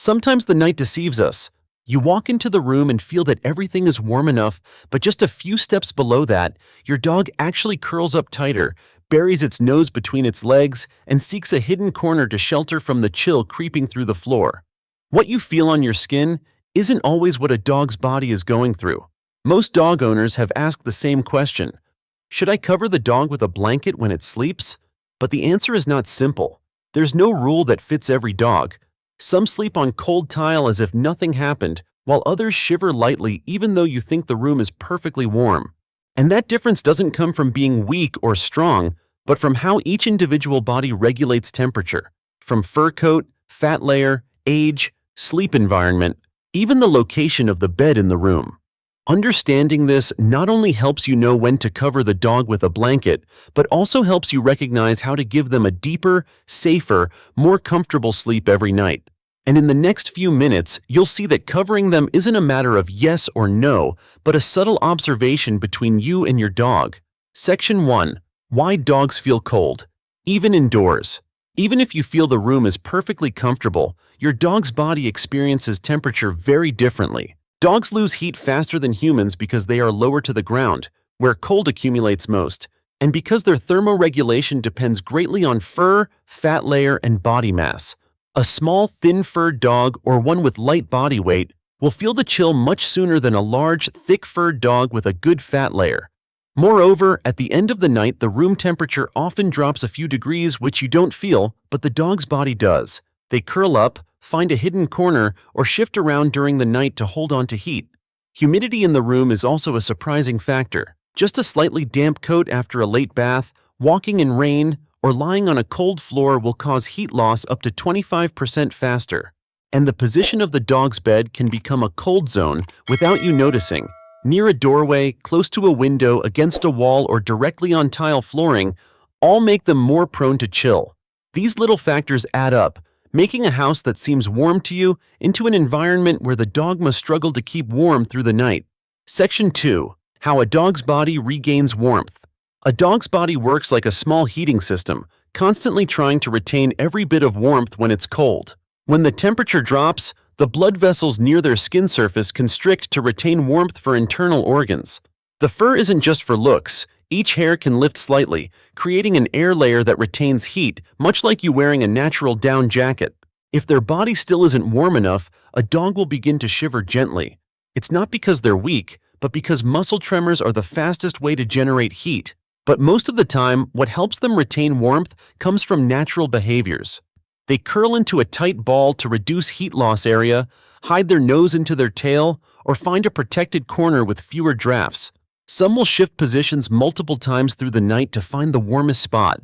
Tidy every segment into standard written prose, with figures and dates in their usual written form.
Sometimes the night deceives us. You walk into the room and feel that everything is warm enough, but just a few steps below that, your dog actually curls up tighter, buries its nose between its legs, and seeks a hidden corner to shelter from the chill creeping through the floor. What you feel on your skin isn't always what a dog's body is going through. Most dog owners have asked the same question: should I cover the dog with a blanket when it sleeps? But the answer is not simple. There's no rule that fits every dog. Some sleep on cold tile as if nothing happened, while others shiver lightly even though you think the room is perfectly warm. And that difference doesn't come from being weak or strong, but from how each individual body regulates temperature. From fur coat, fat layer, age, sleep environment, even the location of the bed in the room. Understanding this not only helps you know when to cover the dog with a blanket, but also helps you recognize how to give them a deeper, safer, more comfortable sleep every night. And in the next few minutes, you'll see that covering them isn't a matter of yes or no, but a subtle observation between you and your dog. Section 1. Why dogs feel cold, even indoors. Even if you feel the room is perfectly comfortable, your dog's body experiences temperature very differently. Dogs lose heat faster than humans because they are lower to the ground, where cold accumulates most, and because their thermoregulation depends greatly on fur, fat layer, and body mass. A small, thin-furred dog or one with light body weight will feel the chill much sooner than a large, thick-furred dog with a good fat layer. Moreover, at the end of the night, the room temperature often drops a few degrees, which you don't feel, but the dog's body does. They curl up, find a hidden corner, or shift around during the night to hold on to heat. Humidity in the room is also a surprising factor. Just a slightly damp coat after a late bath, walking in rain, or lying on a cold floor will cause heat loss up to 25% faster. And the position of the dog's bed can become a cold zone without you noticing. Near a doorway, close to a window, against a wall, or directly on tile flooring, all make them more prone to chill. These little factors add up, making a house that seems warm to you into an environment where the dog must struggle to keep warm through the night. Section 2. How a dog's body regains warmth. A dog's body works like a small heating system, constantly trying to retain every bit of warmth when it's cold. When the temperature drops, the blood vessels near their skin surface constrict to retain warmth for internal organs. The fur isn't just for looks. Each hair can lift slightly, creating an air layer that retains heat, much like you wearing a natural down jacket. If their body still isn't warm enough, a dog will begin to shiver gently. It's not because they're weak, but because muscle tremors are the fastest way to generate heat. But most of the time, what helps them retain warmth comes from natural behaviors. They curl into a tight ball to reduce heat loss area, hide their nose into their tail, or find a protected corner with fewer drafts. Some will shift positions multiple times through the night to find the warmest spot.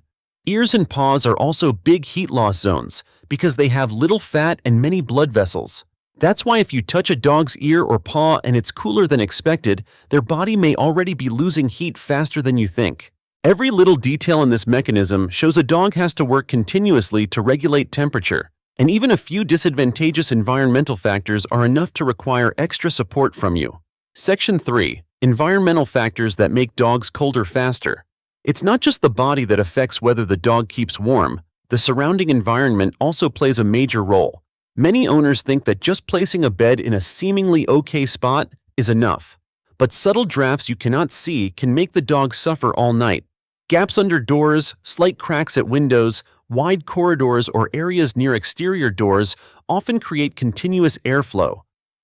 Ears and paws are also big heat loss zones because they have little fat and many blood vessels. That's why if you touch a dog's ear or paw and it's cooler than expected, their body may already be losing heat faster than you think. Every little detail in this mechanism shows a dog has to work continuously to regulate temperature, and even a few disadvantageous environmental factors are enough to require extra support from you. Section 3. Environmental factors that make dogs colder faster. It's not just the body that affects whether the dog keeps warm. The surrounding environment also plays a major role. Many owners think that just placing a bed in a seemingly okay spot is enough. But subtle drafts you cannot see can make the dog suffer all night. Gaps under doors, slight cracks at windows, wide corridors, or areas near exterior doors often create continuous airflow.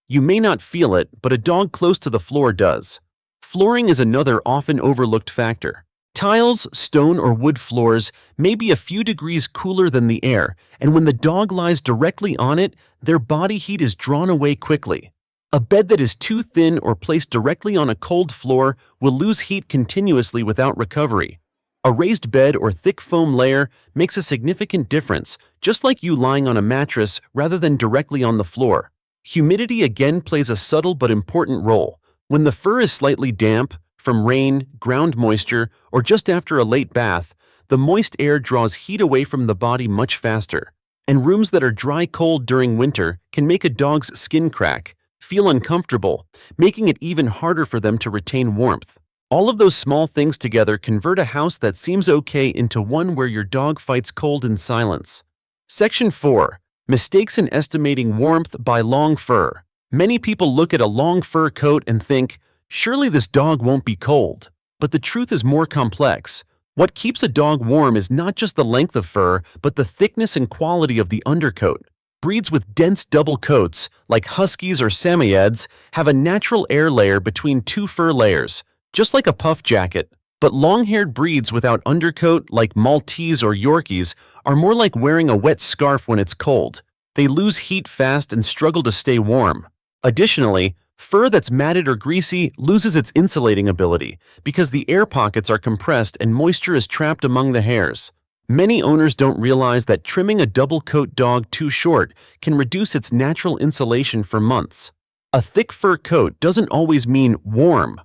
You may not feel it, but a dog close to the floor does. Flooring is another often overlooked factor. Tiles, stone, or wood floors may be a few degrees cooler than the air, and when the dog lies directly on it, their body heat is drawn away quickly. A bed that is too thin or placed directly on a cold floor will lose heat continuously without recovery. A raised bed or thick foam layer makes a significant difference, just like you lying on a mattress rather than directly on the floor. Humidity again plays a subtle but important role. When the fur is slightly damp, from rain, ground moisture, or just after a late bath, the moist air draws heat away from the body much faster. And rooms that are dry cold during winter can make a dog's skin crack, feel uncomfortable, making it even harder for them to retain warmth. All of those small things together convert a house that seems okay into one where your dog fights cold in silence. Section 4. Mistakes in estimating warmth by long fur. Many people look at a long fur coat and think, surely this dog won't be cold. But the truth is more complex. What keeps a dog warm is not just the length of fur, but the thickness and quality of the undercoat. Breeds with dense double coats, like Huskies or Samoyeds, have a natural air layer between two fur layers, just like a puff jacket. But long-haired breeds without undercoat, like Maltese or Yorkies, are more like wearing a wet scarf when it's cold. They lose heat fast and struggle to stay warm. Additionally, fur that's matted or greasy loses its insulating ability because the air pockets are compressed and moisture is trapped among the hairs. Many owners don't realize that trimming a double-coat dog too short can reduce its natural insulation for months. A thick fur coat doesn't always mean warm.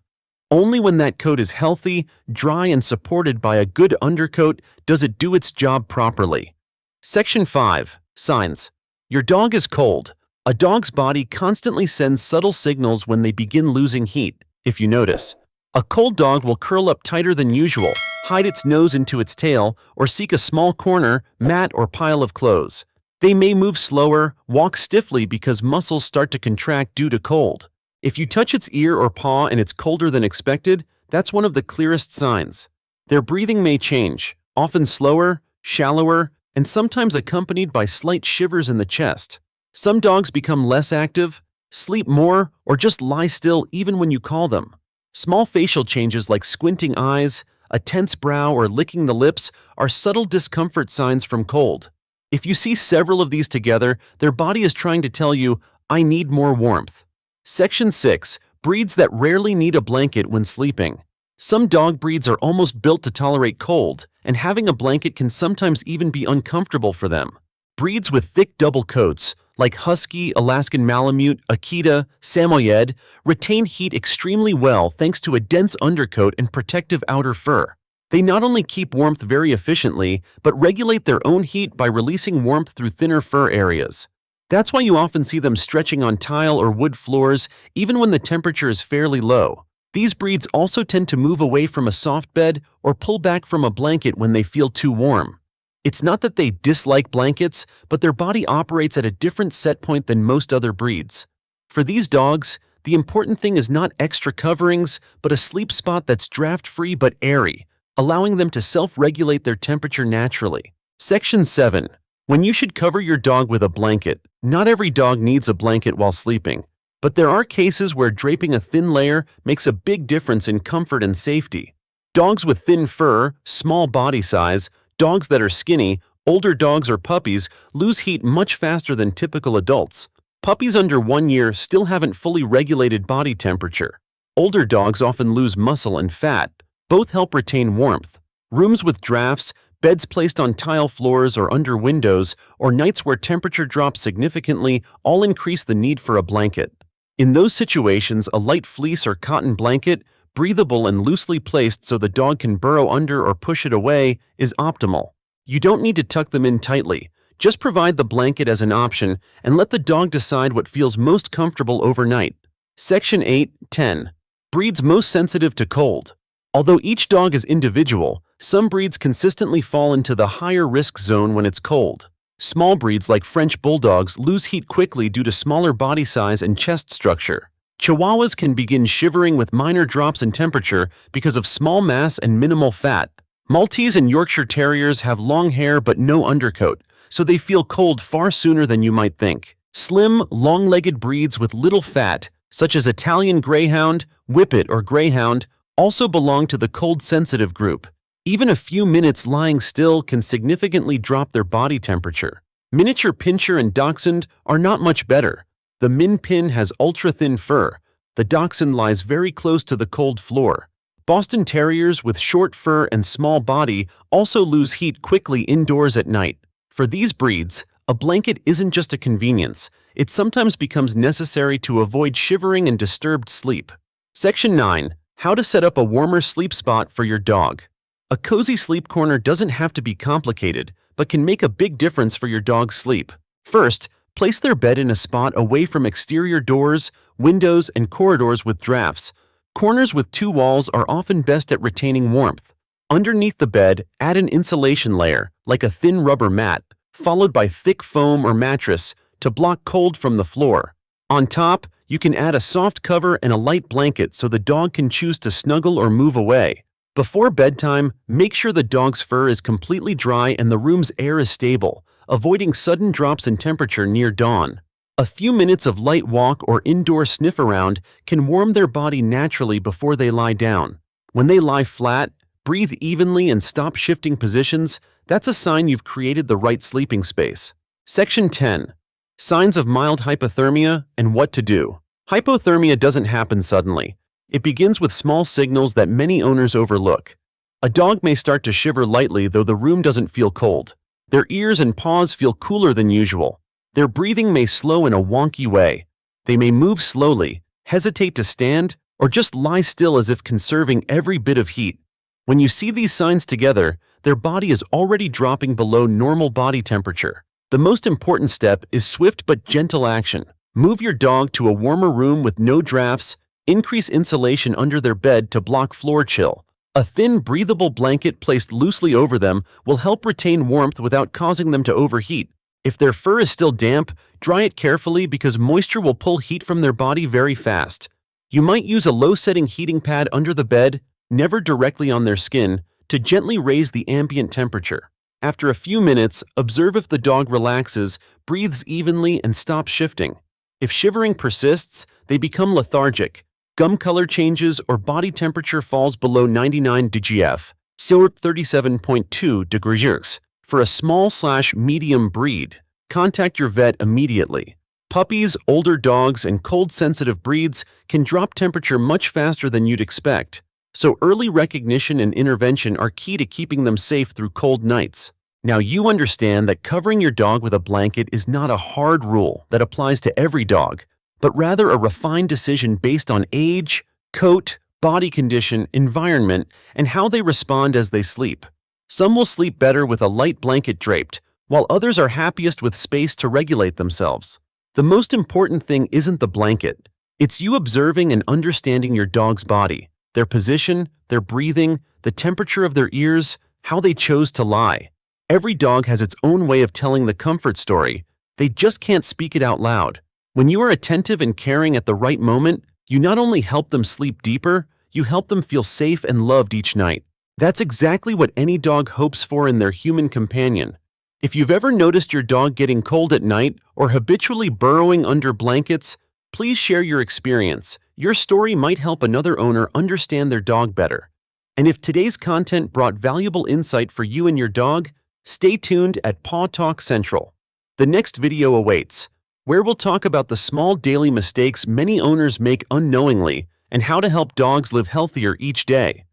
Only when that coat is healthy, dry, and supported by a good undercoat does it do its job properly. Section 5. Signs. Your dog is cold. A dog's body constantly sends subtle signals when they begin losing heat, if you notice. A cold dog will curl up tighter than usual, hide its nose into its tail, or seek a small corner, mat, or pile of clothes. They may move slower, walk stiffly because muscles start to contract due to cold. If you touch its ear or paw and it's colder than expected, that's one of the clearest signs. Their breathing may change, often slower, shallower, and sometimes accompanied by slight shivers in the chest. Some dogs become less active, sleep more, or just lie still even when you call them. Small facial changes like squinting eyes, a tense brow, or licking the lips are subtle discomfort signs from cold. If you see several of these together, their body is trying to tell you, I need more warmth. Section 6. Breeds that rarely need a blanket when sleeping. Some dog breeds are almost built to tolerate cold, and having a blanket can sometimes even be uncomfortable for them. Breeds with thick double coats, like Husky, Alaskan Malamute, Akita, Samoyed, retain heat extremely well thanks to a dense undercoat and protective outer fur. They not only keep warmth very efficiently, but regulate their own heat by releasing warmth through thinner fur areas. That's why you often see them stretching on tile or wood floors even when the temperature is fairly low. These breeds also tend to move away from a soft bed or pull back from a blanket when they feel too warm. It's not that they dislike blankets, but their body operates at a different set point than most other breeds. For these dogs, the important thing is not extra coverings, but a sleep spot that's draft-free but airy, allowing them to self-regulate their temperature naturally. Section 7. When you should cover your dog with a blanket. Not every dog needs a blanket while sleeping, but there are cases where draping a thin layer makes a big difference in comfort and safety. Dogs with thin fur, small body size, dogs that are skinny, older dogs or puppies lose heat much faster than typical adults. Puppies under 1 year still haven't fully regulated body temperature. Older dogs often lose muscle and fat. Both help retain warmth. Rooms with drafts, beds placed on tile floors or under windows, or nights where temperature drops significantly all increase the need for a blanket. In those situations, a light fleece or cotton blanket, breathable and loosely placed so the dog can burrow under or push it away, is optimal. You don't need to tuck them in tightly. Just provide the blanket as an option and let the dog decide what feels most comfortable overnight. Section 8-10. Breeds most sensitive to cold. Although each dog is individual, some breeds consistently fall into the higher risk zone when it's cold. Small breeds like French bulldogs lose heat quickly due to smaller body size and chest structure. Chihuahuas can begin shivering with minor drops in temperature because of small mass and minimal fat. Maltese and Yorkshire Terriers have long hair but no undercoat, so they feel cold far sooner than you might think. Slim, long-legged breeds with little fat, such as Italian Greyhound, Whippet, or Greyhound, also belong to the cold-sensitive group. Even a few minutes lying still can significantly drop their body temperature. Miniature Pinscher and Dachshund are not much better. The Min Pin has ultra-thin fur. The Dachshund lies very close to the cold floor. Boston Terriers with short fur and small body also lose heat quickly indoors at night. For these breeds, a blanket isn't just a convenience. It sometimes becomes necessary to avoid shivering and disturbed sleep. Section 9. How to set up a warmer sleep spot for your dog. A cozy sleep corner doesn't have to be complicated, but can make a big difference for your dog's sleep. First, place their bed in a spot away from exterior doors, windows, and corridors with drafts. Corners with 2 walls are often best at retaining warmth. Underneath the bed, add an insulation layer, like a thin rubber mat. followed by thick foam or mattress to block cold from the floor. On top, you can add a soft cover and a light blanket so the dog can choose to snuggle or move away. Before bedtime, make sure the dog's fur is completely dry and the room's air is stable, avoiding sudden drops in temperature near dawn. A few minutes of light walk or indoor sniff around can warm their body naturally before they lie down. When they lie flat, breathe evenly and stop shifting positions. That's a sign you've created the right sleeping space. Section 10. Signs of mild hypothermia and what to do. Hypothermia doesn't happen suddenly. It begins with small signals that many owners overlook. A dog may start to shiver lightly though the room doesn't feel cold. Their ears and paws feel cooler than usual. Their breathing may slow in a wonky way. They may move slowly, hesitate to stand, or just lie still as if conserving every bit of heat. When you see these signs together, their body is already dropping below normal body temperature. The most important step is swift but gentle action. Move your dog to a warmer room with no drafts. Increase insulation under their bed to block floor chill. A thin, breathable blanket placed loosely over them will help retain warmth without causing them to overheat. If their fur is still damp, dry it carefully because moisture will pull heat from their body very fast. You might use a low-setting heating pad under the bed, never directly on their skin, to gently raise the ambient temperature. After a few minutes, observe if the dog relaxes, breathes evenly, and stops shifting. If shivering persists, they become lethargic. Gum color changes or body temperature falls below 99 degF, 37.2 degrees. For a small/medium breed, contact your vet immediately. Puppies, older dogs, and cold-sensitive breeds can drop temperature much faster than you'd expect, so early recognition and intervention are key to keeping them safe through cold nights. Now you understand that covering your dog with a blanket is not a hard rule that applies to every dog, but rather a refined decision based on age, coat, body condition, environment, and how they respond as they sleep. Some will sleep better with a light blanket draped, while others are happiest with space to regulate themselves. The most important thing isn't the blanket. It's you observing and understanding your dog's body, their position, their breathing, the temperature of their ears, how they chose to lie. Every dog has its own way of telling the comfort story. They just can't speak it out loud. When you are attentive and caring at the right moment, you not only help them sleep deeper, you help them feel safe and loved each night. That's exactly what any dog hopes for in their human companion. If you've ever noticed your dog getting cold at night or habitually burrowing under blankets, please share your experience. Your story might help another owner understand their dog better. And if today's content brought valuable insight for you and your dog, stay tuned at Paw Talk Central. The next video awaits, where we'll talk about the small daily mistakes many owners make unknowingly and how to help dogs live healthier each day.